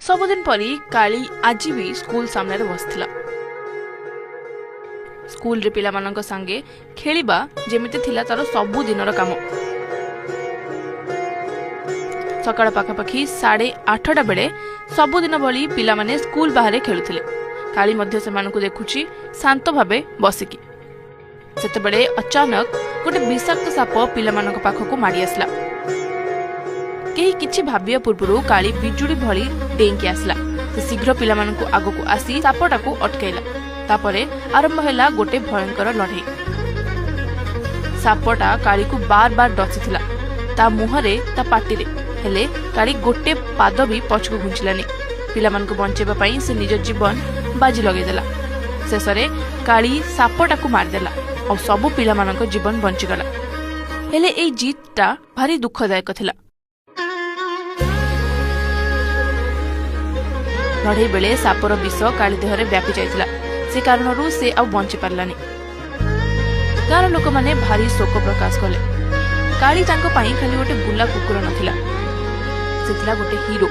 सबुदिन परी काली आज भी स्कूल सामने बसथिला। स्कूल रे पिला मानक संगे खेलिबा जेमिति थिला तार सबु दिनर काम। सकाळ पाखापाखि 8:30 बेले सबुदिन भली पिला माने स्कूल बाहर खेलुथिले। काली मध्य सेमानकु देखुची शांत भावे बसिकी। सेतेबेले अचानक गोटे विषाक्त साप पिला मानक पाखकु माडी आसला। केही किछि भाबिया पूर्वरु काली बिजुड़ी भली डेंकी आसला। से शीघ्र पिला मानकु आगकु आसी सापटाकु अटकाइला। तापरे आरंभ हैला गोटे भयंकर लड़ाई। सापटा काली को बार बार डसिथिला, ता मुहरे ता पाटी रे, हेले काली गोटे पाद भी पछकु घुंचिलानी। पिला मानकु बंचेबा पई से निज जीवन बाजी लगै देला। शेषरे काली सापटाकु मार देला और सबु पिला मानक जीवन बंची गला। हेले एई जीतटा भारी दुखदायक थिला। लड़ाई बेले सापर विष काली देहरे व्यापी जाइतिला। से कारणरू से आ बंची पारलानी। गाँव लोक माने भारी शोक प्रकाश कले। काली तांको पाई खाली गोटे बुला कुकुर नथिला, से थिला गोटे हीरो।